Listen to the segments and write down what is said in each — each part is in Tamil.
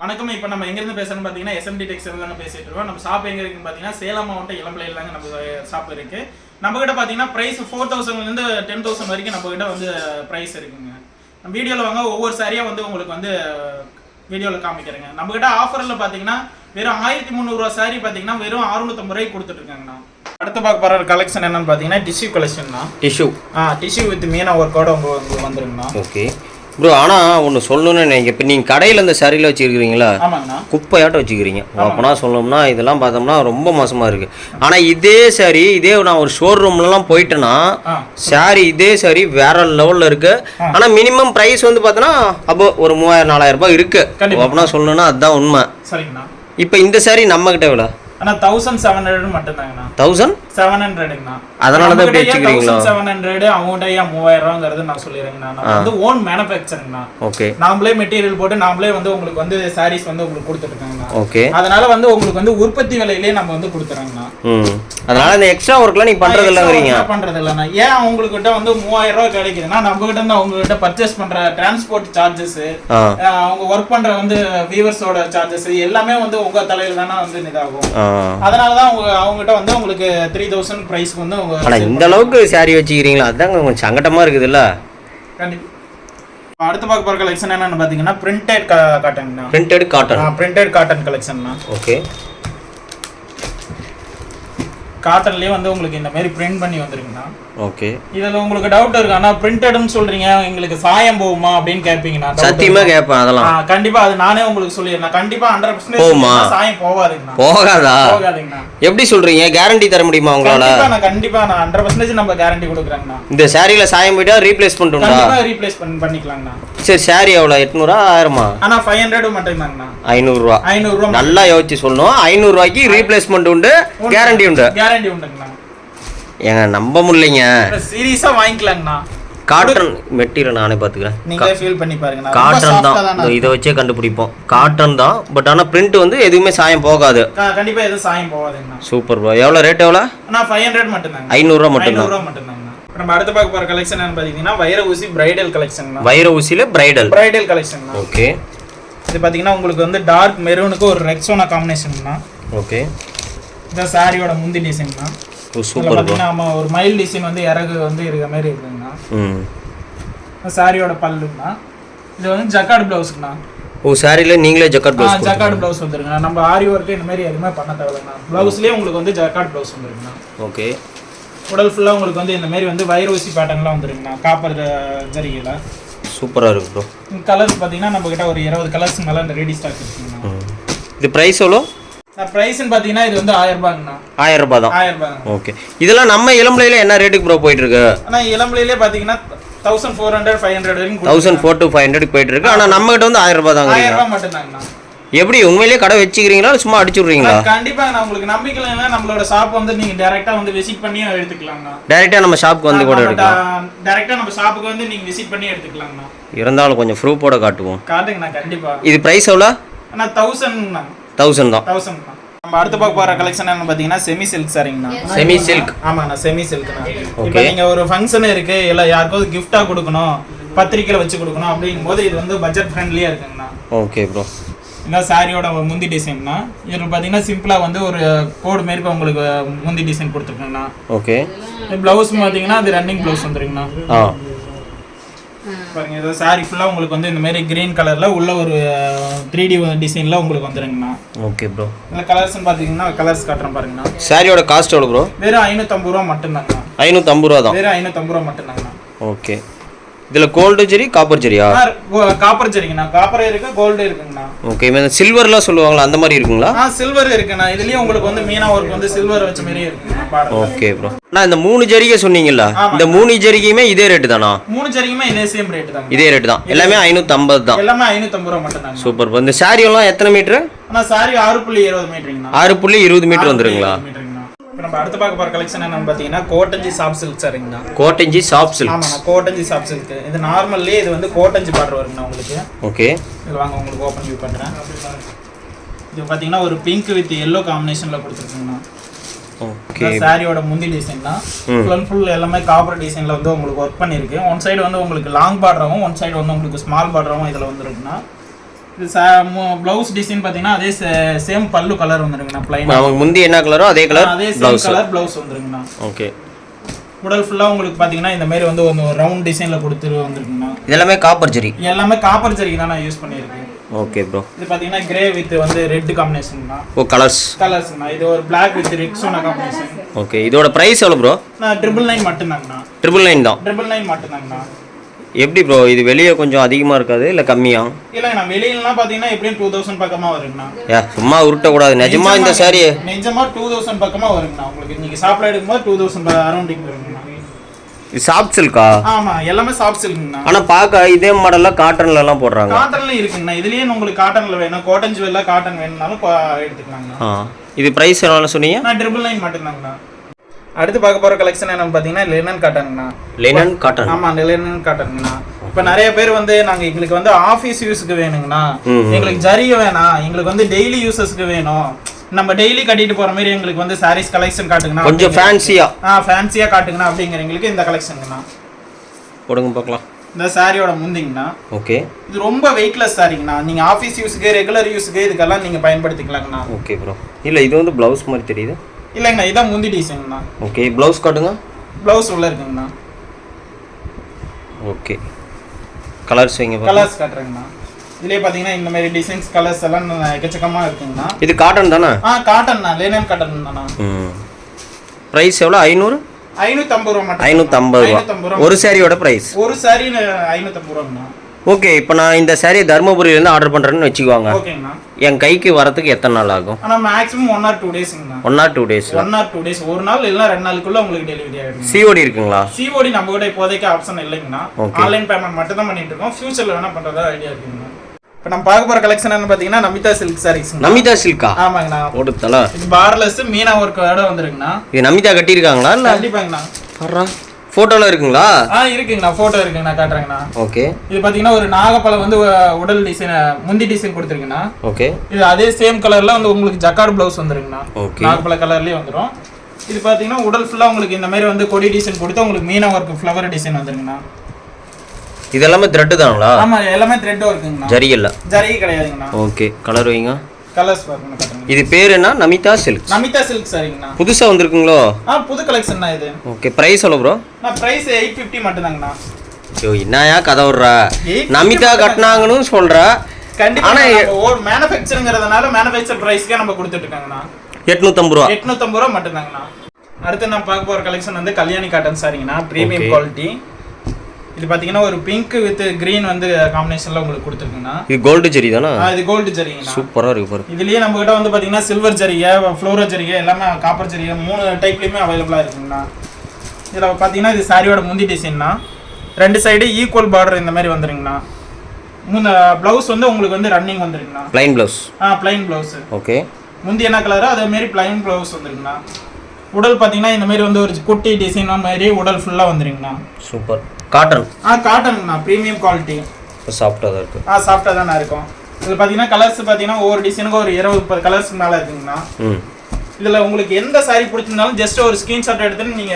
வணக்கம். இப்போ நம்ம எங்கேருந்து பேசுகிறோம்னு பார்த்தீங்கன்னா SMD டெக்ஸ்டைல் தாங்க பேசிட்டு இருக்கோம். நம்ம ஷாப் எங்கே இருக்குன்னு பார்த்தீங்கன்னா சேலம் மாவட்டம் இளம்பிள்ளையில் தாங்க நம்ம ஷாப் இருக்குது. நம்மக்கிட்ட பார்த்தீங்கன்னா ப்ரைஸ் 4000லேருந்து 10,000 வரைக்கும் நம்மக்கிட்ட வந்து ப்ரைஸ் இருக்குங்க. நம்ம வீடியோவில் வாங்க ஒவ்வொரு சாரியாக வந்து உங்களுக்கு வந்து வீடியோவில் காமிக்கிறேங்க. நம்மக்கிட்ட ஆஃபரில் பார்த்தீங்கன்னா வெறும் 1300 சாரி பார்த்தீங்கன்னா வெறும் 650 ரூபாய்க்கு கொடுத்துட்ருக்காங்கண்ணா. அடுத்து பார்க்க போகிற கலெக்ஷன் என்னன்னு பார்த்தீங்கன்னா டிஷ்யூ கலெக்ஷன் தான். டிஷ்யூ வித் மீனா ஒர்க்கோட உங்களுக்கு வந்துருங்கண்ணா. ஓகே ப்ரோ, ஆனால் ஒன்று சொல்லணும்னு நினைக்கிறேன். இப்போ நீங்கள் கடையில் இந்த சரியில் வச்சுருக்கிறீங்களா? ஆமாங்கண்ணா. குப்பையாட்டம் வச்சுக்கிறீங்க. அப்போனா சொல்லணும்னா இதெல்லாம் பார்த்தோம்னா ரொம்ப மோசமாக இருக்குது. ஆனால் இதே சாரி நான் ஒரு ஷோரூம்லலாம் போயிட்டேன்னா சாரி இதே சாரி வேற லெவலில் இருக்குது. ஆனால் மினிமம் ப்ரைஸ் வந்து பார்த்தோன்னா அப்போ ஒரு 3000-4000 ரூபாய் இருக்குது. அப்படின்னா சொல்லணும்னா அதுதான் உண்மை. சரிங்கண்ணா. இப்போ இந்த சாரி நம்மக்கிட்ட எவ்வளோ? ஆனால் 1700 மட்டும்தாங்கண்ணா. 1700ங்கண்ணா. அதனால தான் இப்படி வச்சுக்கிறீங்களா? 1700 அவங்கள்ட்ட 3000 ரூபாங்கிறது நான் சொல்லிடுறேங்கண்ணா. நம்ம வந்து ஓன் மேனுஃபேக்சரிங்ண்ணா. ஓகே. நாமளே மெட்டீரியல் போட்டு நாமளே வந்து உங்களுக்கு வந்து சாரீஸ் வந்து உங்களுக்கு கொடுத்துருக்காங்கண்ணா. ஓகே. அதனால வந்து உங்களுக்கு வந்து உற்பத்தி விலையிலேயே நம்ம வந்து கொடுத்துறாங்கண்ணா. அதனால இந்த எக்ஸ்ட்ரா ஒர்க்லாம் நீ பண்றது இல்லங்கறீங்க. பண்றது இல்லண்ணா. ஏன் உங்களுக்கு கிட்ட வந்து 3000 ரூபாய் கிடைக்குதுன்னா நம்ம கிட்ட இருந்து அவங்க கிட்ட பர்ச்சேஸ் பண்ற டிரான்ஸ்போர்ட் சார்ஜஸ், அவங்க ஒர்க் பண்ற வந்து வீவர்ஸோட சார்ஜஸ் எல்லாமே வந்து உங்க தலையில தானே வந்து இதாகும். அதனால தான் அவங்க கிட்ட வந்து உங்களுக்கு 3000 பிரைஸ்க்கு வந்து அவங்க. ஆனா இந்த அளவுக்கு சாரி வச்சிக்கிறீங்களா? அதான் கொஞ்சம் சங்கடமா இருக்குதுல்ல. கண்டிப்பா. அடுத்து பார்க்க போற கலெக்ஷன் என்னன்னு பாத்தீங்கன்னா பிரிண்டட் காட்டன்ண்ணா. பிரிண்டட் காட்டன் கலெக்ஷன்ண்ணா. ஓகே. காட்டன்லயே வந்து உங்களுக்கு இந்த மாதிரி பிரிண்ட் பண்ணி வந்திருக்குண்ணா. ஓகே. இதுல உங்களுக்கு டவுட் இருக்கு. ஆனா பிரிண்டட்னு சொல்றீங்க, எங்களுக்கு சாயம் போகுமா அப்படின்னு கேட்பீங்கண்ணா. சத்தியமா கேட்பேன். அதெல்லாம் கண்டிப்பா அது நானே உங்களுக்கு சொல்லிடுறேன். கண்டிப்பா 100% போகுமா? சாயம் போகாதுங்கண்ணா. போகாதுங்கண்ணா. எப்படி சொல்றீங்க? கேரண்டி தர முடியுமா உங்களால? கண்டிப்பா நான் 100% நம்ம கேரண்டி கொடுக்குறேங்கண்ணா. இந்த சாரியில சாயம் போயிட்டா ரீப்ளேஸ் பண்ணிட்டோம்டா. கண்டிப்பா ரீப்ளேஸ் பண்ணிக்கலாம்ண்ணா. சரி, சாரி எவ்வளவு? 800 1000? ஆனா 500 மட்டும்தாங்கண்ணா. 500 ரூபாய். 500 ரூபாய் நல்லா யோசிச்சு சொல்லணும். 500 ரூபாய்க்கு ரீப்ளேஸ்மெண்ட் உண்டு, கேரண்டி உண்டு. கேரண்டி உண்டுங்கண்ணா. ஏங்க நம்ப முடியலைங்க. சீரியஸா வாங்கிக்கலாங்கண்ணா. காட்டன் மெட்டீரியல் நானே பாத்துக்கிறேன். நீங்களே ஃபீல் பண்ணி பாருங்க. காட்டன் தான். இதை வச்சே கண்டுபிடிப்போம். காட்டன் தான். பட் ஆனா பிரிண்ட் வந்து எதுவுமே சாயம் போகாது. கண்டிப்பா எதுவும் சாயம் போகாதுங்கண்ணா. Super bro. எவ்வளவு ரேட்? எவ்வளவு? அண்ணா 500 மட்டும்தாங்க. 500 ரூபாய் மட்டும்தாங்கண்ணா. நம்ம அடுத்து பார்க்க போற கலெக்ஷன் என்னன்னு பாத்தீங்கன்னா வைர ஊசி பிரைடல் கலெக்ஷன். வைர ஊசில பிரைடல் கலெக்ஷன். ஓகே. இது பாத்தீங்கன்னா உங்களுக்கு வந்து டார்க் மெரூனுக்கு ஒரு ரெக்ஸோனா காம்பினேஷன்னா. ஓகே. இந்த சாரியோட முந்தி டிசைன்னா. சூப்பர். பாத்தீங்கன்னா நம்ம ஒரு மைல் டிசைன் வந்து இறகு வந்து இருக்க மாதிரி இருக்குங்கண்ணா. சாரியோட பல்லுங்கண்ணா. இது வந்து ஜக்கார்ட் பிளவுஸ்ங்கண்ணா. ஓ, சாரில நீங்களே ஜக்கார்ட் பிளவுஸ்? ஜக்கார்ட் பிளவுஸ் வந்துருங்கண்ணா. நம்ம ஆரி ஒர்க் இந்த மாதிரி எதுவுமே பண்ண தேவையில்லைண்ணா. பிளவுஸ்லயே உங்களுக்கு வந்து ஜக்கார்ட் பிளவுஸ் வந்துருங்கண்ணா. ஓகே. உடல் ஃபுல்லா உங்களுக்கு வந்து இந்த மாதிரி வந்து வைர ஊசி பேட்டர்ன்லாம் வந்துருங்கண்ணா. காப்பர் ஜரிகையில சூப்பரா இருக்கு ப்ரோ. கலர்ஸ் பாத்தீங்கன்னா நம்ம கிட்ட ஒரு 20 கலர்ஸ் மேல ரெடி ஸ்டாக் இருக்குங்கண்ணா. இது பிரைஸ் எவ்வளோ? பிரைஸ்ன்னு பாத்தீங்கன்னா இது வந்து 1000 ரூபாய்ங்கண்ணா. 1000 ரூபாய் தான். 1000 ரூபாய். ஓகே. இதெல்லாம் நம்ம இளம்பிள்ளையில என்ன ரேட்டுக்கு ப்ரோ போயிட்டு இருக்கு? ஆனா இளம்பிள்ளையிலே பாத்தீங்கன்னா 1400 500 வரைக்கும் 1400 to 500 போயிட்டு இருக்கு. ஆனா நம்ம கிட்ட வந்து 1000 ரூபாய் தாங்க. 1000 ரூபாய் மட்டும்தாங்கண்ணா. எப்படி உண்மையிலேயே கடை வச்சுக்கிறீங்களா சும்மா அடிச்சுடுறீங்களா? கண்டிப்பா நான் உங்களுக்கு நம்பிக்கை இல்லைன்னா நம்மளோட ஷாப் வந்து நீங்க டைரக்டா வந்து விசிட் பண்ணி எடுத்துக்கலாம்ண்ணா. டைரக்டா நம்ம ஷாப்புக்கு வந்து கூட எடுக்கலாம். டைரக்டா நம்ம ஷாப்புக்கு வந்து நீங்க விசிட் பண்ணி எடுத்துக்கலாம்ண்ணா. இருந்தாலும் கொஞ்சம் ப்ரூஃபோட காட்டுவோம். காட்டுங்கண்ணா. கண்டிப்பா. இது பிரைஸ் எவ்வளோ? அண்ணா 1000ண்ணா. 1000 தான். 1000. நம்ம அடுத்து பார்க்க போற கலெக்ஷன் என்னன்னு பாத்தீங்கன்னா செமி சில்க் சாரிங்கண்ணா. Semi silk. ஆமாண்ணா, செமி சில்க்ண்ணா. இப்போ நீங்க ஒரு ஃபங்க்ஷன் இருக்கு, இல்ல யாருக்காவது கிஃப்டா கொடுக்கணும், பத்திரிக்கையில வச்சு கொடுக்கணும் அப்படிங்கும்போது இது வந்து பட்ஜெட் ஃப்ரெண்ட்லியா இருக்குங்கண்ணா. Okay bro. இதான் சாரியோட முந்தி டிசைன்னா. இதில் பார்த்தீங்கன்னா சிம்பிளா வந்து ஒரு கோடு மாரி உங்களுக்கு முந்தி டிசைன் கொடுத்துருக்கேங்கண்ணா. ஓகே. பிளவுஸ் பார்த்தீங்கன்னா அது ரன்னிங் பிளவுஸ் வந்துருங்கண்ணா. பாருங்க, இது சாரி ஃபுல்லா உங்களுக்கு வந்து இந்த மாதிரி கிரீன் கலர்ல உள்ள ஒரு 3D டிசைன்ல உங்களுக்கு வந்துருங்கண்ணா. Okay bro. இந்த கலர்ஸ் பாத்தீங்கன்னா கலர்ஸ் காட்டுறேன் பாருங்கண்ணா. சாரியோட காஸ்ட் எவ்வளவு ப்ரோ? வெறும் 550 ரூபாய் மட்டும்தாங்கண்ணா. 550 ரூபாய் தான். வெறும் 550 ரூபாய் மட்டும்தாங்கண்ணா. ஓகே. இதுல கோல்டு ஜெரி காப்பர் ஜெரியா? காப்பர் ஜெரிங்கண்ணா. காப்பர் இருக்கு, கோல்டு இருக்குங்கண்ணா. ஓகே. இந்த சில்வர்லாம் சொல்லுவாங்களா அந்த மாதிரி இருக்குங்களா? சில்வர் இருக்குண்ணா. இதுலயே உங்களுக்கு வந்து மீனா ஒர்க் வந்து சில்வர் வச்ச மாதிரி இருக்குண்ணா. Okay bro. நான் இந்த 3 ஜரிகை சொன்னீங்கல்ல, இந்த 3 ஜரிகையுமே இதே ரேட் தானா? 3 ஜரிகையுமே இதே சேம் ரேட் தான். இதே ரேட் தான். எல்லாமே 550 தான். எல்லாமே 550 ரூபாய் மட்டும் தான். சூப்பர். இந்த சாரி எல்லாம் எத்தனை மீட்டர்? அண்ணா சாரி 6.20 மீட்டருங்கண்ணா. 6.20 மீட்டர் வந்துருங்களா? இப்போ நம்ம அடுத்து பார்க்க போற கலெக்ஷன் என்னன்னு பாத்தீங்கன்னா கோட்டஞ்சி சாஃப்ட் சில்க் சாரிங்கண்ணா. Kottanchi soft silk. ஆமாண்ணா, கோட்டஞ்சி சாஃப்ட் சில்க். இது நார்மல்லயே இது வந்து கோட்டஞ்சி பார்டர் வருங்கண்ணா உங்களுக்கு. ஓகே. இது வாங்க உங்களுக்கு ஓபன் வியூ பண்றேன். இது பாத்தீங்கன்னா ஒரு பிங்க் வித் yellow காம்பினேஷன்ல கொடுத்துருக்கீங்கண்ணா. ஓகே. சாரியோட முந்தி டிசைன்னா ஃபுல் எல்லாமே காப்பர் டிசைன்ல வந்து உங்களுக்கு ஒர்க் பண்ணிருக்கு. ஒன் சைடு வந்து உங்களுக்கு லாங் பார்டராவும், ஒன் சைடு வந்து உங்களுக்கு ஸ்மால் பார்டராவும் இதுல வந்துருக்குண்ணா. இது ப்ளவுஸ் டிசைன் பார்த்தீங்கன்னா அதே சேம் பல்லு கலர் வந்துருங்கண்ணா ப்ளைன். நமக்கு முந்தி என்ன கலரோ அதே கலர் அதே சேம் கலர் ப்ளவுஸ் வந்துருங்கண்ணா. ஓகே. உடல் ஃபுல்லாக உங்களுக்கு பார்த்தீங்கன்னா இந்த மாதிரி வந்து ஒரு ரவுண்ட் டிசைனில் கொடுத்துரு வந்துருக்குங்கண்ணா. இதெல்லாமே காப்பர் ஜரி? எல்லாமே காப்பர் ஜரிக்கு தான் நான் யூஸ் பண்ணியிருக்கேன். Okay bro. இது பார்த்தீங்கன்னா கிரே வித் வந்து ரெட் காம்பினேஷன்ண்ணா. ஓ கலர்ஸ்ண்ணா. இது ஒரு பிளாக் வித் ரெட் சோனா காம்பினேஷன். ஓகே. இதோட ப்ரைஸ் எவ்வளோ ப்ரோ? நான் 999 மட்டும்தாங்கண்ணா. 999 தான்? 999 மட்டும்தாங்கண்ணா. எப்படி ப்ரோ இது வெளியே கொஞ்சம் அதிகமாக இருக்காது இல்லை கம்மியா? இல்லைங்கண்ணா, வெளியிலலாம் பார்த்தீங்கன்னா எப்படியும் 2000 பக்கமாக வருங்கண்ணா. சும்மா உருட்டக்கூடாது, நிஜமா இந்த சாரி நிஜமா 2000 பக்கமாக வருங்கண்ணா. உங்களுக்கு நீங்கள் ஷாப்பில் எடுக்கும்போது 2000 அரௌண்டிங் வருங்கண்ணா. இது சாஃப்ட் சில்கா? ஆமா, எல்லாமே சாஃப்ட் சில்க்ங்கண்ணா. ஆனால் பார்க்க இதே மாடலில் காட்டன்லலாம் போடுறாங்க. காட்டன்ல இருக்குங்கண்ணா. இதுலேயே உங்களுக்கு காட்டன்ல வேணும், காட்டன் ஜுவல்ல காட்டன் வேணும்னாலும் எடுத்துக்கலாங்கண்ணா. இது ப்ரைஸ் எவ்வளோ சொன்னீங்க? நான் 999 மட்டும்தாங்கண்ணா. அடுத்து பார்க்க போகிற கலெக்ஷன் என்னன்னு பார்த்தீங்கன்னா லினன் காட்டனுங்கண்ணா. Linen cotton? ஆமாம், லினன் காட்டனுங்கண்ணா. இப்போ நிறைய பேர் வந்து நாங்கள் எங்களுக்கு வந்து ஆஃபீஸ் யூஸுக்கு வேணுங்கண்ணா, எங்களுக்கு ஜரிகை வேணாம், எங்களுக்கு வந்து டெய்லி யூசஸ்க்கு வேணும், நம்ம டெய்லி கட்டிட்டு போகிற மாதிரி எங்களுக்கு வந்து சாரீஸ் கலெக்ஷன் காட்டுங்கண்ணா, கொஞ்சம் ஃபேன்சியாக ஃபேன்சியாக காட்டுங்கண்ணா அப்படிங்கிறவங்களுக்கு இந்த கலெக்ஷனுங்கண்ணா. போடுங்க பார்க்கலாம். இந்த சாரியோட முந்திங்கண்ணா. ஓகே. இது ரொம்ப வெயிட்லெஸ் சாரிங்கண்ணா. நீங்கள் ஆஃபீஸ் யூஸுக்கு ரெகுலர் யூஸுக்கு இதுக்கெல்லாம் நீங்கள் பயன்படுத்திக்கலாங்கண்ணா. Okay bro. இல்லை இது வந்து ப்ளவுஸ் மாதிரி தெரியுது. இல்லைங்கண்ணா, இதான் முந்தி டிசைன்ண்ணா. ஓகே. ப்ளவுஸ் காட்டுங்க. ப்ளவுஸ் உள்ள இருக்குங்கண்ணா. ஓகே. கலர்ஸ் வைங்க. கலர்ஸ் காட்டுறேங்கண்ணா. இதுலேயே பார்த்தீங்கன்னா இந்த மாதிரி டிசைன்ஸ் கலர்ஸ் எல்லாம் எக்கச்சக்கமாக இருக்குங்கண்ணா. இது காட்டன் தானே? காட்டன்ண்ணா. லினன் காட்டன் தானா. ப்ரைஸ் எவ்வளோ? 500? 550 ரூபா மட்டும். 550 ரூபா ஒரு சாரியோட ப்ரைஸ்? ஒரு சாரி 550 ரூபாங்கண்ணா. ஓகே. இப்போ நான் இந்த சாரி தருமபுரியிலேருந்து ஆர்டர் பண்ணுறேன்னு வச்சுக்குவாங்க. ஓகேங்கண்ணா. என் கைக்கு வரதுக்கு எத்தனை நாள் ஆகும்? ஆனால் maximum 1 or 2 டேஸ்ங்கண்ணா. 1 or 2 days? 1 or 2 days. ஒரு நாள் இல்லைனா 2 நாளுக்குள்ள உங்களுக்கு டெலிவரி ஆகிடும். சிஓடி இருக்குங்களா? சிஓடி நம்ம கூட இப்போதைக்கு ஆப்ஷன் இல்லைங்கண்ணா. ஆன்லைன் பேமெண்ட் மட்டும் தான் பண்ணிட்டு இருக்கோம். ஃபியூச்சரில் வேணா பண்ணுறதா ஐடியா இருக்குங்கண்ணா. இப்போ நம்ம பார்க்க போகிற கலெக்ஷன் என்ன பார்த்தீங்கன்னா நமிதா சில்க் சாரீஸ். நமிதா சில்கா? ஆமாங்கண்ணா. ஓடுத்தலா. இது பார்லஸ் மீனா ஒர்க்கோட வந்துருங்கண்ணா. இது நமிதா கட்டியிருக்காங்களா? இல்லை கண்டிப்பாங்கண்ணா. வர்றா ஃபோட்டோவில் இருக்குங்களா? இருக்குங்கண்ணா. ஃபோட்டோ இருக்குங்கண்ணா, காட்டுறேங்கண்ணா. ஓகே. இது பார்த்தீங்கன்னா ஒரு நாகப்பழம் வந்து உடல் டிசைன் முந்தி டிசைன் கொடுத்துருக்குண்ணா. ஓகே. இது அதே சேம் கலரில் வந்து உங்களுக்கு ஜக்கார்டு ப்ளவுஸ் வந்துருங்கண்ணா. ஓகே. நாகப்பழ கலர்லேயே வந்துடும். இது பார்த்தீங்கன்னா உடல் ஃபுல்லாக உங்களுக்கு இந்த மாதிரி வந்து கொடி டிசைன் கொடுத்து உங்களுக்கு மீனா ஒர்க் ஃப்ளவர் டிசைன் வந்துருங்கண்ணா. இது எல்லாமே த்ரெட் தாங்களா? ஆமாம், எல்லாமே த்ரெட் ஒர்க்குங்கண்ணா. ஜரி இல்லை? ஜரி கிடையாதுங்கண்ணா. ஓகே. கலர் வைங்க. கலர்ஸ் பாருங்க. இது பேர் என்ன? நமிதா சில்க்? நமிதா சில்க் சாரிங்கண்ணா. புதுசா வந்திருக்குங்களோ? புது கலெக்ஷன் தான் இது. ஓகே. பிரைஸ் எவ்வளோ ப்ரோ? பிரைஸ் 850 மட்டும்தாங்கண்ணா. ஐயோ என்னயா கதை விடுறா? நமிதா கட்டினாங்கன்னு சொல்றா. கண்டிப்பா. ஆனா ஒரு மேனுஃபேக்சரிங்கிறதுனால மேனுஃபேக்சர் பிரைஸ்க்கே நம்ம கொடுத்துட்டு இருக்காங்கண்ணா. 850 ரூபா. 850 ரூபா மட்டும்தாங்கண்ணா. அடுத்து நம்ம பார்க்க போற கலெக்ஷன் வந்து கல்யாணி காட்டன் சாரிங்கண்ணா. Premium quality. இது பாத்தீங்கன்னா ஒரு பிங்க் வித் கிரீன் வந்து காம்பினேஷன்ல உங்களுக்கு கொடுத்துருக்குங்கண்ணா. இது கோல்டு ஜரி தானா? இது கோல்டு ஜரிங்கண்ணா. சூப்பரா இருக்கு பாரு. இதுலயே நம்ம கிட்ட வந்து பாத்தீங்கன்னா சில்வர் ஜரிகை, ஃப்ளோரோ ஜரிகை, எல்லாமே காப்பர் ஜரிகை 3 டைப்லயுமே அவைலபிளா இருக்குங்கண்ணா. இதுல பாத்தீங்கன்னா இது சாரியோட முந்தி டிசைன்னா. 2 சைடு ஈக்குவல் பார்டர் இந்த மாதிரி வந்துருங்கண்ணா. ப்ளவுஸ் வந்து உங்களுக்கு வந்து ரன்னிங் வந்துருங்கண்ணா. Plain blouse? Plain blouse. Okay. முந்தி என்ன கலரோ அதே மாதிரி ப்ளைன் ப்ளவுஸ் வந்துருங்கண்ணா. உடல் பாத்தீங்கன்னா இந்த மாதிரி வந்து ஒரு குட்டி டிசைன் மாதிரி உடல் ஃபுல்லா வந்துருங்கண்ணா. சூப்பர். காட்டன்? காட்டன்ங்கண்ணா. Premium quality. சாஃப்டா தான் இருக்கு. சாஃப்டா தானே இருக்கும். இதுல பாத்தீங்கன்னா கலர்ஸ் பாத்தீங்கன்னா ஒவ்வொரு டிசைனுக்கு ஒரு 20-30 கலர்ஸ் மேல இருக்குங்கண்ணா. இதுல உங்களுக்கு எந்த சாரி பிடிச்சிருந்தாலும் ஜஸ்ட் ஒரு ஸ்கிரீன்ஷாட் எடுத்துட்டு நீங்க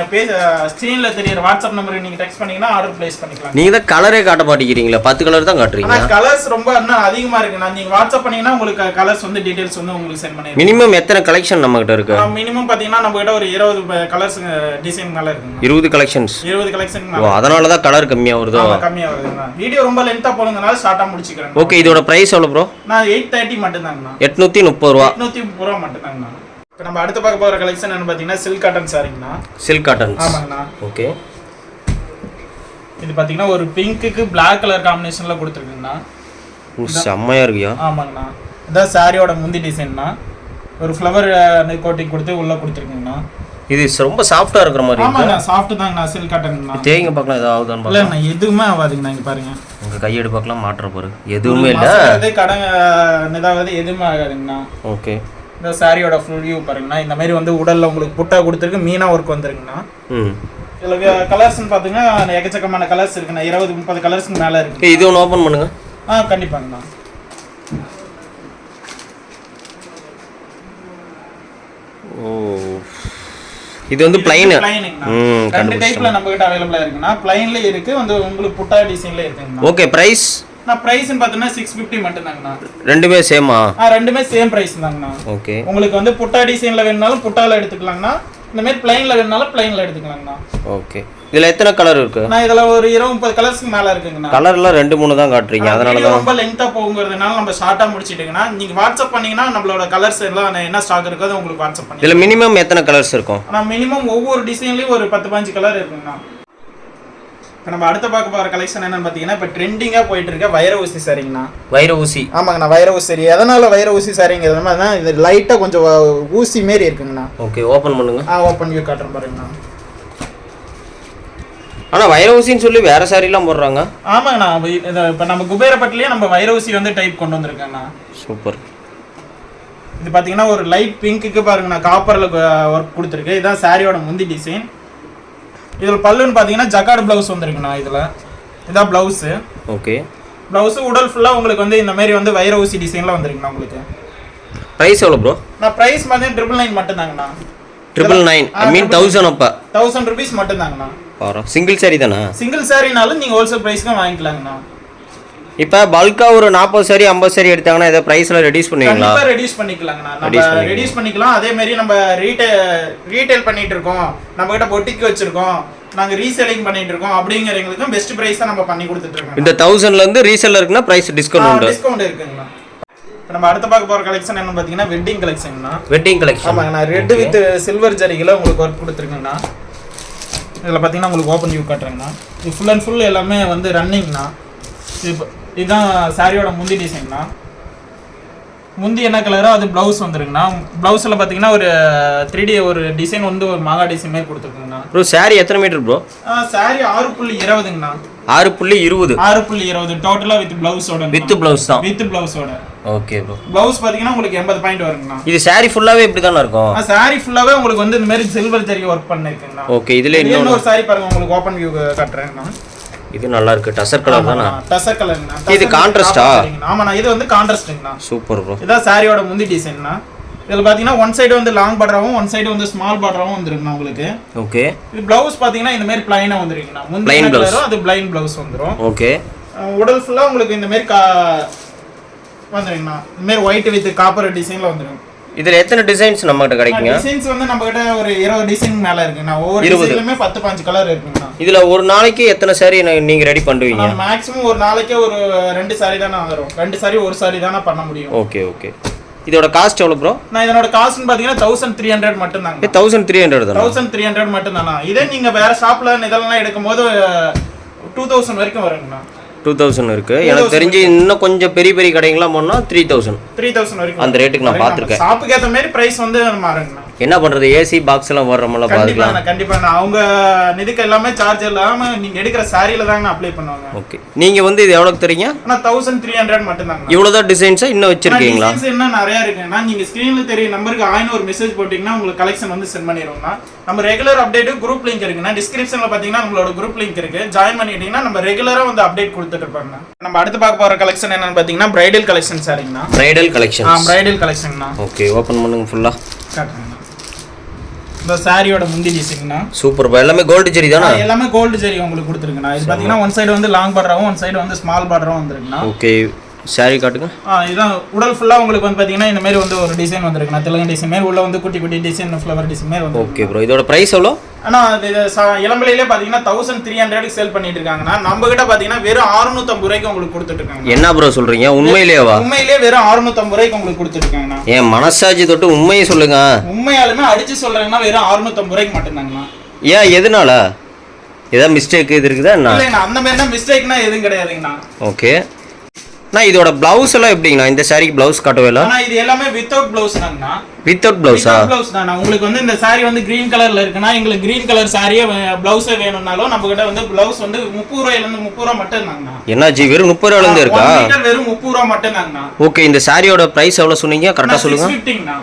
ஸ்கிரீன்ல தெரியுற வாட்ஸ்அப் நம்பருக்கு நீங்க டெக்ஸ்ட் பண்ணீங்கன்னா ஆர்டர் பிளேஸ் பண்ணிக்கலாம். நீங்க தான் கலரே காட்ட மாட்டேங்கிறீங்களா? 10 கலர் தான் காட்டுறீங்க. ஆனா கலர்ஸ் ரொம்ப இன்னும் அதிகமா இருக்குண்ணா. நீங்க வாட்ஸ்அப் பண்ணீங்கன்னா உங்களுக்கு கலர்ஸ் வந்து டீடைல்ஸ் வந்து உங்களுக்கு சென்ட் பண்ணிடுறேன். மினிமம் எத்தனை கலெக்ஷன் நம்ம கிட்ட இருக்கு? மினிமம் பாத்தீங்கன்னா நம்ம கிட்ட ஒரு 20 கலர்ஸ் டிசைன் மேல இருக்குங்க. 20 கலெக்ஷன்ஸ்? 20 கலெக்ஷன். அதனால தான் கலர் கம்மியா வருதோ? கம்மியா வருதுங்க. வீடியோ ரொம்ப லென்த்தா போறதுனால ஷார்ட்டா முடிச்சிக்கிறேன். ஓகே. இதோட பிரைஸ் எவ்வளவு ப்ரோ? நான் 830 மட்டும் தாங்கண்ணா. 830 ரூபா. 830 ரூபா மட்டும் தாங்கண்ணா. இப்போ நம்ம அடுத்து பார்க்க போகிற கலெக்ஷன் என்ன பார்த்தீங்கன்னா சில்க் காட்டன் சாரிங்கண்ணா. Silk cotton? ஆமாங்கண்ணா. ஓகே. இது பார்த்தீங்கன்னா ஒரு பிங்க்குக்கு பிளாக் கலர் காம்பினேஷனில் கொடுத்துருக்குங்கண்ணா. செம்மையா இருக்குயா. ஆமாங்கண்ணா. இதான் சாரியோட முந்தி டிசைன்னா. ஒரு ஃப்ளவர் கோட்டிங் கொடுத்து உள்ளே கொடுத்துருக்குங்கண்ணா. இது ரொம்ப சாஃப்டா இருக்கிற மாதிரி இருக்கு. ஆமாண்ணா, சாஃப்ட் தாங்கண்ணா சில்க் காட்டன்ங்கண்ணா. தேய்ங்க பார்க்கலாம் ஏதாவது ஆகுதான்னு பார்க்கலாம். இல்லைண்ணா, எதுவுமே ஆகாதுங்கண்ணா. இங்கே பாருங்க, உங்கள் கையெடு பார்க்கலாம். மாற்ற பாரு, எதுவுமே இல்லை. கடை இதாவது எதுவுமே ஆகாதுங்கண்ணா. ஓகே. இந்த சாரியோட ஃபுல் வியூ பாருங்கண்ணா. இந்த மாதிரி வந்து உடல்ல உங்களுக்கு புட்டா கொடுத்துருக்கு, மீனா ஒர்க் வந்துருங்கண்ணா. இதில் கலர்ஸ்ன்னு பார்த்தீங்கன்னா எக்கச்சக்கமான கலர்ஸ் இருக்குண்ணா. 20-30 கலர்ஸ்க்கு மேலே இருக்கு. இது ஒன்று ஓப்பன் பண்ணுங்க. கண்டிப்பாங்கண்ணா. ஓ, இது வந்து பிளைன். ரெண்டு டைப்ல நம்ம கிட்ட அவைலபிளா இருக்குண்ணா. பிளைன்ல இருக்கு, வந்து உங்களுக்கு புட்டா டிசைன்ல இருக்குங்கண்ணா. ஓகே. பிரைஸ்? நான் பிரைஸ்னு பார்த்தீங்கன்னா 650 மட்டும் தாங்கண்ணா. ரெண்டுமே சேமா? ரெண்டுமே சேம் பிரைஸ் தாங்கண்ணா. ஓகே. உங்களுக்கு வந்து புட்டா டிசைன்ல வேணும்னாலும் புட்டால எடுத்துக்கலாங்கண்ணா, இந்த மாதிரி பிளைன்ல வேணும்னாலும் பிளைன்ல எடுத்துக்கலாங்கண்ணா. ஓகே. இதுல எத்தனை கலர் இருக்கு? நான் இதுல ஒரு 20-30 கலர்ஸ்க்கு மேல இருக்குங்கண்ணா. கலர்லாம் 2-3 தான் காட்டுறீங்க, அதனால தான் ரொம்ப லெங்தா போகுங்கிறதுனால நம்ம ஷார்ட்டா முடிச்சிட்டுங்கண்ணா. நீங்க வாட்ஸ்அப் பண்ணீங்கன்னா நம்மளோட கலர்ஸ் எல்லாம் என்ன ஸ்டாக் இருக்கோ அதை உங்களுக்கு வாட்ஸ்அப் பண்ணி. இதுல மினிமம் எத்தனை கலர்ஸ் இருக்கும்? மினிமம் ஒவ்வொரு டிசைன்லயும் ஒரு 10-15 கலர் இருக்குங்கண்ணா. இப்போ நம்ம அடுத்த பார்க்க போகிற கலெக்ஷன் என்னன்னு பார்த்தீங்கன்னா இப்போ ட்ரெண்டிங்காக போயிட்டு இருக்க வைர ஊசி சாரிங்கண்ணா. வைர ஊசி? ஆமாங்கண்ணா, வைர ஊசி சாரி. எதனால வைர ஊசி சாரிங்கிறது மாதிரி தான் இது லைட்டாக கொஞ்சம் ஊசி மாரி இருக்குங்கண்ணா. ஓகே, ஓப்பன் பண்ணுங்க. ஓப்பன் வியூ காட்டுறேன் பாருங்கண்ணா. ஆனால் வைர ஊசின்னு சொல்லி வேற சாரிலாம் போடுறாங்க. ஆமாங்கண்ணா, இப்போ நம்ம குபேரப்பட்டிலேயே நம்ம வைர ஊசி வந்து டைப் கொண்டு வந்திருக்கேங்கண்ணா. சூப்பர். இது பார்த்தீங்கன்னா ஒரு லைட் பிங்க்குக்கு பாருங்கண்ணா, காப்பரில் ஒர்க் கொடுத்துருக்கு. இதுதான் சாரியோட முந்தி டிசைன். இதில் பல்லுன்னு பார்த்தீங்கன்னா ஜக்கார்டு ப்ளவுஸ் வந்துருக்குண்ணா. இதில் இதான் ப்ளவுஸு. ஓகே. ப்ளவுஸு உடல் ஃபுல்லாக உங்களுக்கு வந்து இந்த மாதிரி வந்து வைர ஊசி டிசைனில் வந்துருக்குண்ணா. உங்களுக்கு ப்ரைஸ் எவ்வளோ ப்ரோ? நான் ப்ரைஸ் பார்த்தீங்கன்னா 999 மட்டும்தாங்கண்ணா. 999 ஐ மீன் 1000 அப்போ 1000 rupees மட்டும்தாங்கண்ணா. சிங்கிள் சாரி தானே? சிங்கிள் சாரினாலும் நீங்கள் ஹோல்சேல் ப்ரைஸ்க்கு வாங்கிக்கலாங்கண்ணா. இப்போ பல்கா ஒரு 40 சாரி 50 சாரி எடுத்தாங்கன்னா ஏதாவது பிரைஸ்ல ரெடியூஸ் பண்ணுவீங்களா? கண்டிப்பா ரெடியூஸ் பண்ணிக்கலாங்கண்ணா. நம்ம ரெடியூஸ் பண்ணிக்கலாம். அதே மாதிரி நம்ம ரீட்டைல் பண்ணிட்டு இருக்கோம், நம்ம கிட்ட பொட்டிக் வச்சிருக்கோம், நாங்க ரீசெல்லிங் பண்ணிட்டு இருக்கோம் அப்படிங்கறவங்களுக்கு பெஸ்ட் பிரைஸ் தான் நம்ம பண்ணி கொடுத்துட்டு இருக்கோம். இந்த 1000ல இருந்து ரீசெல்லருக்குனா பிரைஸ் டிஸ்கவுண்ட் உண்டு. டிஸ்கவுண்ட் இருக்குங்கண்ணா. இப்போ நம்ம அடுத்து பார்க்க போற கலெக்ஷன் என்னன்னு பாத்தீங்கன்னா வெட்டிங் கலெக்ஷன்ண்ணா. Wedding collection? ஆமாங்கண்ணா, ரெட் வித் சில்வர் ஜரிகைல உங்களுக்கு ஒர்க் கொடுத்துருக்கேங்கண்ணா. இதில் பார்த்தீங்கன்னா உங்களுக்கு ஓப்பன் வியூ காட்டுறேங்கண்ணா. இது ஃபுல் அண்ட் ஃபுல் எல்லாமே வந்து ரன்னிங்ண்ணா. இதுதான் சாரியோட முந்தி டிசைன்ண்ணா. முந்தி என்ன கலரோ அது ப்ளவுஸ் வந்துருங்கண்ணா. ப்ளவுஸில் பார்த்தீங்கன்னா ஒரு 3D ஒரு டிசைன் வந்து ஒரு மாங்கா டிசைன் மாதிரி கொடுத்துருக்குங்கண்ணா. ப்ரோ சாரி எத்தனை மீட்டர் ப்ரோ? சாரி 6.20ங்கண்ணா. 6.20? 6.20 டோட்டலாக வித் ப்ளவுஸோட. வித் ப்ளவுஸ் தான்? வித் ப்ளவுஸோட. Okay bro. ப்ளவுஸ் பார்த்தீங்கன்னா உங்களுக்கு 80 பாயிண்ட் வருங்கண்ணா. இது சாரி ஃபுல்லாகவே இப்படி தானே இருக்கும்? சாரி ஃபுல்லாகவே உங்களுக்கு வந்து இந்த மாதிரி சில்வர் ஜரி ஒர்க் பண்ணிருக்குங்கண்ணா. ஓகே. இதில் இன்னொரு சாரி பாருங்க, உங்களுக்கு ஓப்பன் வியூ காட்டுறேங்கண்ணா. இது நல்லா இருக்கு. டசர் கலர் தானா? டசர் கலர்னா. இது கான்ட்ராஸ்டா? ஆமாண்ணா, இது வந்து கான்ட்ராஸ்ட்ங்கண்ணா. Super bro. இதான் சாரியோட முந்தி டிசைன்னா. இதுல பாத்தீங்கன்னா ஒன் சைடு வந்து லாங் பார்டராவும் ஒன் சைடு வந்து ஸ்மால் பார்டராவும் வந்துருக்குண்ணா உங்களுக்கு. ஓகே. இது ப்ளவுஸ் பாத்தீங்கன்னா இந்த மாதிரி பிளைனா வந்துருக்குண்ணா. முந்தி கலரும் அது பிளைன் ப்ளவுஸ் வந்துரும். ஓகே. உடல் ஃபுல்லா உங்களுக்கு இந்த மாதிரி வந்துருக்குண்ணா. இந்த மாதிரி ஒயிட் வித் காப்பர் டிசைன்ல வந்துரும். இதுல எத்தனை டிசைன்ஸ் நம்ம கிட்ட கிடைக்குங்க? டிசைன்ஸ் வந்து நம்ம கிட்ட ஒரு 20 டிசைன் மேல இருக்குண்ணா. ஒவ்வொரு டிசைன்லயுமே 10-15 கலர் இருக்குண்ணா. இதுல ஒரு நாளைக்கு எத்தனை சாரி நீங்க ரெடி பண்ணுவீங்க? மேக்ஸிமம் ஒரு நாளைக்கு ஒரு 2 சாரி தானே வரும். 2 சாரி ஒரு சாரி தானே பண்ண முடியும். Okay okay. இதோட காஸ்ட் எவ்வளவு ப்ரோ? நான் இதோட காஸ்ட்னு பாத்தீங்கன்னா 1300 மட்டும் தாங்க. 1300 தானா? 1300 மட்டும் தானா. இதே நீங்க வேற ஷாப்ல இதெல்லாம் எடுக்கும்போது 2000 வரைக்கும் வருங்கண்ணா. 2000 இருக்கு. எனக்கு தெரிஞ்சு இன்னும் கொஞ்சம் பெரிய பெரிய கடைங்கலாம் போனா 3000 வரைக்கும் அந்த ரேட்டுக்கு நான் பாத்துர்க்கேன். ஷாப்புக்கு ஏத்த மாதிரி பிரைஸ் வந்து மாறுங்கண்ணா. என்ன பண்றது, ஏசி பாக்ஸ் எல்லாம் வர்றமல பாத்துக்கலாம். கண்டிப்பா அவங்க நிதிக்கு எல்லாமே சார்ஜ் இல்லாம நீங்க எடுக்கிற சாரியில தாங்க அப்ளை பண்ணுவாங்க. ஓகே. நீங்க வந்து இது எவ்வளவு தரீங்க? நான் 1300 மட்டும் தாங்க. இவ்வளவுதான் டிசைன்ஸ் இன்னும் வச்சிருக்கீங்களா? டிசைன்ஸ் இன்னும் நிறைய இருக்குண்ணா. நீங்க ஸ்கிரீன்ல தெரிய நம்பருக்கு ஆயிரம் ஒரு மெசேஜ் போட்டீங்கன்னா உங்களுக்கு கலெக்ஷன் வந்து சென்ட் பண்ணிடுவோம்னா. நம்ம ரெகுலர் அப்டேட் குரூப் லிங்க் இருக்குண்ணா. டிஸ்கிரிப்ஷன்ல பாத்தீங்கன்னா நம்மளோட குரூப் லிங்க் இருக்கு. ஜாயின் பண்ணிட்டீங்கன்னா நம்ம ரெகுலரா வந்து அப்டேட் கொடுத்துட்டு இருப்பாங்க. நம்ம அடுத்து பார்க்க போற கலெக்ஷன் என்னன்னு பாத்தீங்கன்னா பிரைடல் கலெக்ஷன் சாரிங்கண்ணா. Bridal collection? பிரைடல் கலெக்ஷன்ண்ணா. ஓகே, ஓபன் பண்ணுங்க ஃபுல்லா. காட்டுங்க. இந்த சாரியோட முந்தி டிசைன்னா சூப்பர் பா. எல்லாமே கோல்ட் ஜெரி தானா? எல்லாமே கோல்ட் ஜெரி உங்களுக்கு கொடுத்துருக்குண்ணா. இது பாத்தீங்கன்னா ஒன் சைடு வந்து லாங் பார்டராவும் ஒன் சைடு வந்து ஸ்மால் பார்டராவும் வந்துருக்குண்ணா. ஓகே. சாரி காட்டுங்க. இதுதான் உடல் ஃபுல்லா உங்களுக்கு வந்து பாத்தீங்கன்னா இந்த மாதிரி வந்து ஒரு டிசைன் வந்திருக்குண்ணா. தெலுங்கு டிசைன் மாதிரி உள்ள வந்து குட்டி குட்டி டிசைன் ஃப்ளவர் டிசைன் மாதிரி வந்து. Okay bro. இதோட பிரைஸ் எவ்வளோ? ஆனா இது இளம்பிள்ளையிலே பாத்தீங்கன்னா 1300 சேல் பண்ணிட்டு இருக்காங்கண்ணா. நம்ம கிட்ட பாத்தீங்கன்னா வெறும் 650 ரூபாய்க்கு உங்களுக்கு கொடுத்துட்டு இருக்காங்க. என்ன ப்ரோ சொல்றீங்க? உண்மையிலேவா? உண்மையிலேயே வெறும் 650 ரூபாய்க்கு உங்களுக்கு கொடுத்துட்டு இருக்காங்கண்ணா. ஏன் மனசாட்சி தொட்டு உண்மையை சொல்லுங்க. உண்மையாலுமே அடிச்சு சொல்றேங்கன்னா வெறும் 650 ரூபாய்க்கு மட்டும்தாங்கண்ணா. ஏன் எதனால? ஏதாவது மிஸ்டேக் இது இருக்குதா என்ன? இல்லைங்க, அந்த மாதிரி மிஸ்டேக்னா எதுவும் கிடையாதுங்கண்ணா. ஓகே. நான் இதோட பிளவுஸ் எல்லாம் எப்படிங்கண்ணா? இந்த சாரிக்கு பிளவுஸ் காட்டவே இல்லை. இது எல்லாமே வித்தவுட் பிளவுஸ் தாங்கண்ணா. வித்தவுட் பிளவுஸா? பிளவுஸ் தான். உங்களுக்கு வந்து இந்த சாரி வந்து கிரீன் கலர்ல இருக்குன்னா எங்களுக்கு கிரீன் கலர் சாரியே பிளவுஸே வேணும்னாலும் நம்ம கிட்ட வந்து பிளவுஸ் வந்து 30 ரூபாயில இருந்து 30 ரூபாய் மட்டும் தாங்கண்ணா. என்னாச்சு, வெறும் 30 ரூபாயில இருந்து இருக்கா? வெறும் 30 ரூபாய் மட்டும் தாங்கண்ணா. ஓகே. இந்த சாரியோட பிரைஸ் எவ்வளவு சொன்னீங்க? கரெக்டா சொல்லுங்க. 650ங்கண்ணா.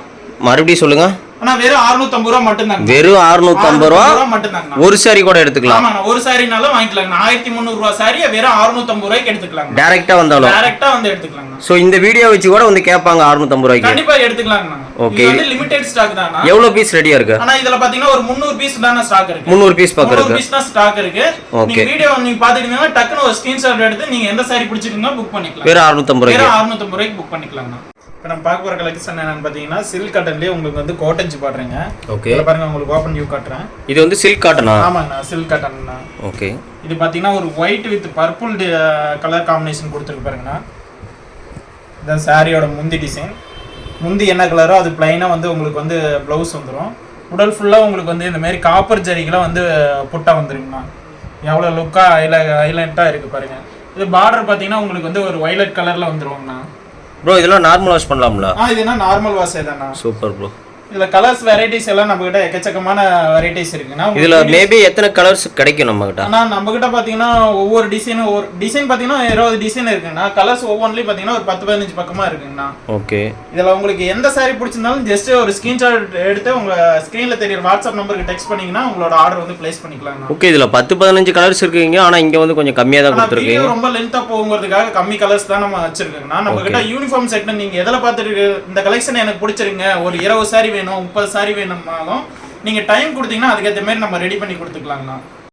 மறுபடியும் சொல்லுங்க. ஆனா வெறும் 650 ரூபா மட்டும்தாங்க. வெறும் 650 ரூபா மட்டும்தாங்க. ஒரு சாரி கூட எடுத்துக்கலாம். ஆமாண்ணா, ஒரு சாரினாலும் வாங்கிக்கலாங்க. 1300 ரூபா சாரியை வெறும் 650 ரூபாய்க்கு எடுத்துக்கலாங்க. டைரக்டா வந்தாலும் டைரக்டா வந்து எடுத்துக்கலாங்க. சோ இந்த வீடியோ வச்சு கூட வந்து கேட்பாங்க 650 ரூபாய்க்கு. கண்டிப்பா எடுத்துக்கலாங்க. ஓகே. இது வந்து லிமிடெட் ஸ்டாக் தானா. எவ்வளவு பீஸ் ரெடியா இருக்கு? ஆனா இதுல பாத்தீங்கன்னா ஒரு 300 பீஸ் தான ஸ்டாக் இருக்கு. 300 பீஸ் பக்கம் இருக்கு. 300 பீஸ் தான் ஸ்டாக் இருக்கு. நீங்க வீடியோ நீங்க பாத்துக்கிட்டீங்கன்னா டக்குனு ஒரு ஸ்கிரீன்ஷாட் எடுத்து நீங்க எந்த சாரி பிடிச்சிருக்கீங்களோ புக் பண்ணிக்கலாம். வெறும் 650 ரூபாய்க்கு. வெறும் 650 ரூபாய்க்கு புக் பண்ணிக்கலாம்ண்ணா. இப்போ நம்ம பார்க்க போற கலெக்ஷன் என்னன்னு பாத்தீங்கன்னா சில்க் காட்டன்லயே உங்களுக்கு வந்து காட்டன் பாடுறீங்க. ஓகே. இதுல பாருங்க உங்களுக்கு ஓபன் வியூ காட்டுறேன். இது வந்து சில்க் காட்டனா? ஆமாண்ணா, சில்க் காட்டன்ண்ணா. ஓகே. இது பாத்தீங்கன்னா ஒரு white with purple colour combination கொடுத்துருக்கு பாருங்கண்ணா. இதான் சாரியோட முந்தி டிசைன். முந்தி என்ன கலரோ அது பிளைனா வந்து உங்களுக்கு வந்து ப்ளவுஸ் வந்துடும். உடல் ஃபுல்லா உங்களுக்கு வந்து இந்த மாதிரி காப்பர் ஜரிக்கெல்லாம் வந்து புட்டா வந்துருங்கண்ணா. எவ்வளோ லுக்கா ஹைலைட்டா இருக்கு பாருங்க. இது பார்டர் பாத்தீங்கன்னா உங்களுக்கு வந்து ஒரு வயலட் கலர்ல வந்துருவாங்கண்ணா. ப்ரோ இதெல்லாம் நார்மல் வாஷ் பண்ணலாம்ல? இது என்ன நார்மல் வாஷ் தானா. Super bro. இதுல கலர்ஸ் வெரைட்டிஸ் எல்லாம் நம்ம கிட்ட எக்கச்சக்கமான வெரைட்டிஸ் இருக்குன்னா இதுல மேபி எத்தனை கலர்ஸ் கிடைக்கும் நம்ம கிட்ட? ஆனா நம்ம கிட்ட பாத்தீங்கன்னா ஒவ்வொரு டிசைன் பாத்தீங்கன்னா 20 டிசைன் இருக்குன்னா கலர்ஸ் ஒவ்வொன்றிலயும் பாத்தீங்கன்னா ஒரு 10-15 பக்கமா இருக்குங்கண்ணா. ஓகே. இதுல உங்களுக்கு எந்த சாரி பிடிச்சிருந்தாலும் ஜஸ்ட் ஒரு ஸ்கிரீன்ஷாட் எடுத்து உங்க ஸ்கிரீன்ல தெரியுற வாட்ஸ்அப் நம்பருக்கு டெக்ஸ்ட் பண்ணீங்கன்னா உங்களோட ஆர்டர் வந்து பிளேஸ் பண்ணிக்கலாம். ஓகே. இதுல 10-15 கலர்ஸ் இருக்குங்க. ஆனா இங்க வந்து கொஞ்சம் கம்மியா தான் கொடுத்துருக்கீங்க. ரொம்ப லென்த்தா போகுங்கிறதுக்காக கம்மி கலர்ஸ் தான் நம்ம வச்சிருக்கோம்னா. நம்ம கிட்ட யூனிஃபார்ம் செட் நீங்க எதுல பாத்துட்டு இந்த கலெக்ஷன் எனக்கு பிடிச்சிருங்க, ஒரு 20 சாரி வேணும் 30 சாரி வேணும்னாலும் நீங்க டைம் கொடுத்தீங்கன்னா அதுக்கேற்ற மாதிரி நம்ம ரெடி பண்ணி கொடுத்துக்கலாங்கண்ணா.